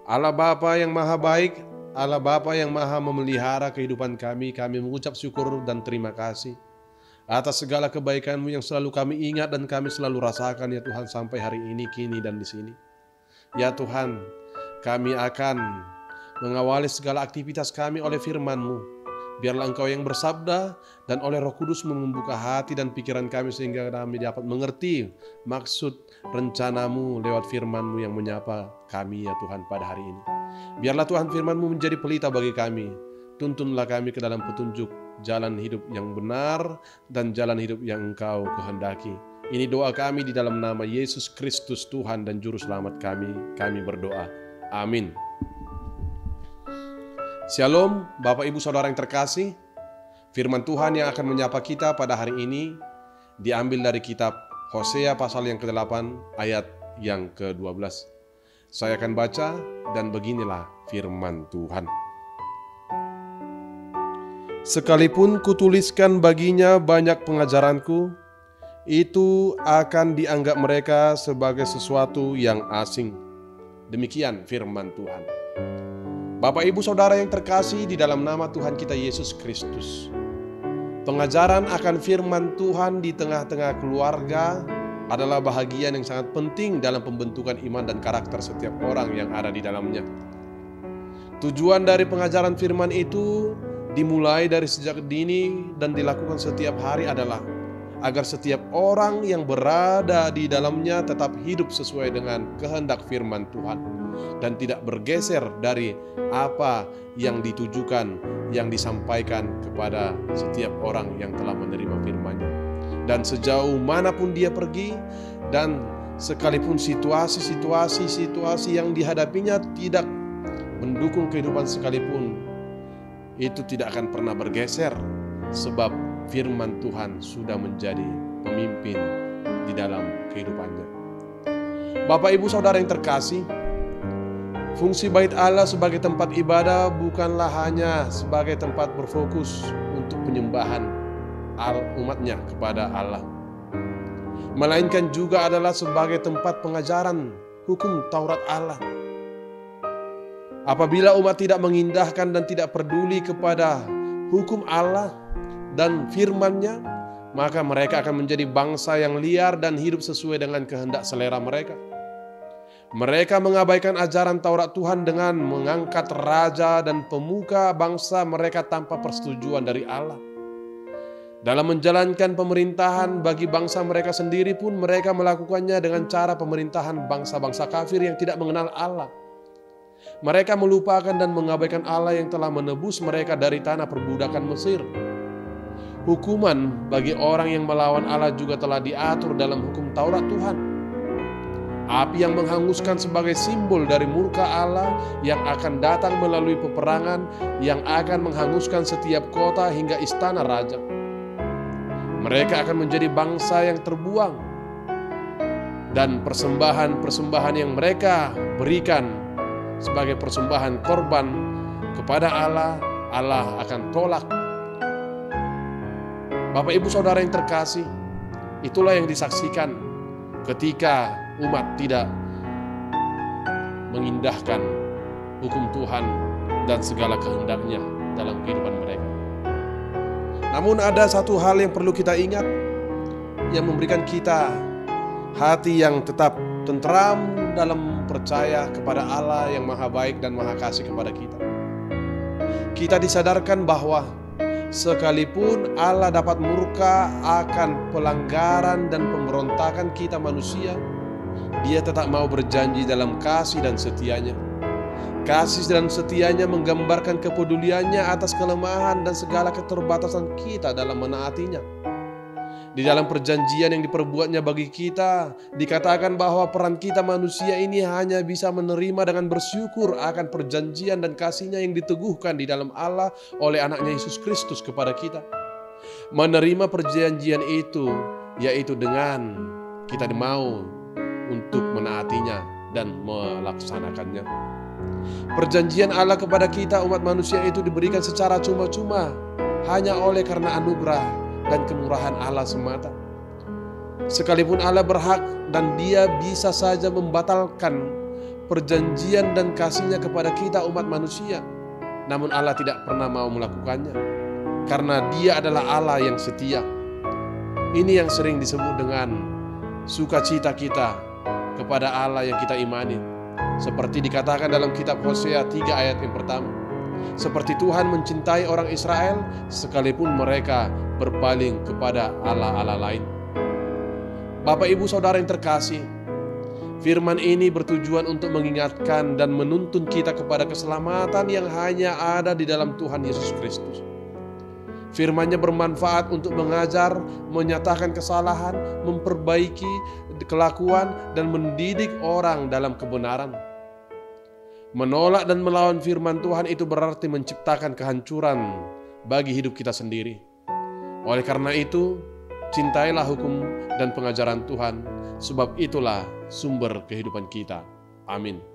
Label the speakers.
Speaker 1: Allah Bapa yang maha baik, Allah Bapa yang maha memelihara kehidupan kami mengucap syukur dan terima kasih atas segala kebaikan-Mu yang selalu kami ingat dan kami selalu rasakan ya Tuhan sampai hari ini, kini dan di sini. Ya Tuhan, kami akan mengawali segala aktivitas kami oleh firman-Mu. Biarlah Engkau yang bersabda dan oleh Roh Kudus membuka hati dan pikiran kami sehingga kami dapat mengerti maksud rencana-Mu lewat firman-Mu yang menyapa kami ya Tuhan pada hari ini. Biarlah Tuhan firman-Mu menjadi pelita bagi kami. Tuntunlah kami ke dalam petunjuk jalan hidup yang benar dan jalan hidup yang Engkau kehendaki. Ini doa kami di dalam nama Yesus Kristus Tuhan dan Juru Selamat kami berdoa. Amin. Shalom Bapak Ibu Saudara yang terkasih. Firman Tuhan yang akan menyapa kita pada hari ini diambil dari kitab Hosea pasal yang ke-8 ayat yang ke-12. Saya akan baca dan beginilah firman Tuhan. Sekalipun kutuliskan baginya banyak pengajaranku, itu akan dianggap mereka sebagai sesuatu yang asing. Demikian firman Tuhan. Bapak Ibu Saudara yang terkasih di dalam nama Tuhan kita Yesus Kristus. Pengajaran akan firman Tuhan di tengah-tengah keluarga adalah bahagian yang sangat penting dalam pembentukan iman dan karakter setiap orang yang ada di dalamnya. Tujuan dari pengajaran firman itu dimulai dari sejak dini dan dilakukan setiap hari adalah agar setiap orang yang berada di dalamnya tetap hidup sesuai dengan kehendak firman Tuhan dan tidak bergeser dari apa yang ditujukan, yang disampaikan kepada setiap orang yang telah menerima firman-Nya. Dan sejauh manapun dia pergi dan sekalipun situasi yang dihadapinya tidak mendukung kehidupan sekalipun, itu tidak akan pernah bergeser sebab firman Tuhan sudah menjadi pemimpin di dalam kehidupannya. Bapak Ibu Saudara yang terkasih, fungsi Bait Allah sebagai tempat ibadah bukanlah hanya sebagai tempat berfokus untuk penyembahan umatnya kepada Allah, melainkan juga adalah sebagai tempat pengajaran hukum Taurat Allah. Apabila umat tidak mengindahkan dan tidak peduli kepada hukum Allah dan firman-Nya, maka mereka akan menjadi bangsa yang liar dan hidup sesuai dengan kehendak selera mereka. Mereka mengabaikan ajaran Taurat Tuhan dengan mengangkat raja dan pemuka bangsa mereka tanpa persetujuan dari Allah. Dalam menjalankan pemerintahan bagi bangsa mereka sendiri pun mereka melakukannya dengan cara pemerintahan bangsa-bangsa kafir yang tidak mengenal Allah. Mereka melupakan dan mengabaikan Allah yang telah menebus mereka dari tanah perbudakan Mesir. Hukuman bagi orang yang melawan Allah juga telah diatur dalam hukum Taurat Tuhan. Api yang menghanguskan sebagai simbol dari murka Allah yang akan datang melalui peperangan yang akan menghanguskan setiap kota hingga istana raja. Mereka akan menjadi bangsa yang terbuang. Dan persembahan-persembahan yang mereka berikan sebagai persembahan korban kepada Allah, Allah akan tolak. Bapak Ibu Saudara yang terkasih, itulah yang disaksikan ketika umat tidak mengindahkan hukum Tuhan dan segala kehendaknya dalam kehidupan mereka. Namun ada satu hal yang perlu kita ingat, yang memberikan kita hati yang tetap tentram dalam percaya kepada Allah yang maha baik dan maha kasih kepada kita. Kita disadarkan bahwa sekalipun Allah dapat murka akan pelanggaran dan pemberontakan kita manusia, Dia tetap mau berjanji dalam kasih dan setianya. Kasih dan setianya menggambarkan kepeduliannya atas kelemahan dan segala keterbatasan kita dalam menaatinya. Di dalam perjanjian yang diperbuatnya bagi kita, dikatakan bahwa peran kita manusia ini hanya bisa menerima dengan bersyukur akan perjanjian dan kasih-Nya yang diteguhkan di dalam Allah oleh anaknya Yesus Kristus kepada kita. Menerima perjanjian itu, yaitu dengan kita mau untuk menaatinya dan melaksanakannya. Perjanjian Allah kepada kita umat manusia itu diberikan secara cuma-cuma, hanya oleh karena anugerah dan kemurahan Allah semata. Sekalipun Allah berhak dan Dia bisa saja membatalkan perjanjian dan kasih-Nya kepada kita umat manusia. Namun Allah tidak pernah mau melakukannya, karena Dia adalah Allah yang setia. Ini yang sering disebut dengan sukacita kita kepada Allah yang kita imani. Seperti dikatakan dalam kitab Hosea 3 ayat yang pertama. Seperti Tuhan mencintai orang Israel, sekalipun mereka berpaling kepada Allah-Allah lain. Bapak, Ibu, Saudara yang terkasih, firman ini bertujuan untuk mengingatkan dan menuntun kita kepada keselamatan yang hanya ada di dalam Tuhan Yesus Kristus. Firman-Nya bermanfaat untuk mengajar, menyatakan kesalahan, memperbaiki kelakuan, dan mendidik orang dalam kebenaran. Menolak dan melawan firman Tuhan itu berarti menciptakan kehancuran bagi hidup kita sendiri. Oleh karena itu, cintailah hukum dan pengajaran Tuhan, sebab itulah sumber kehidupan kita. Amin.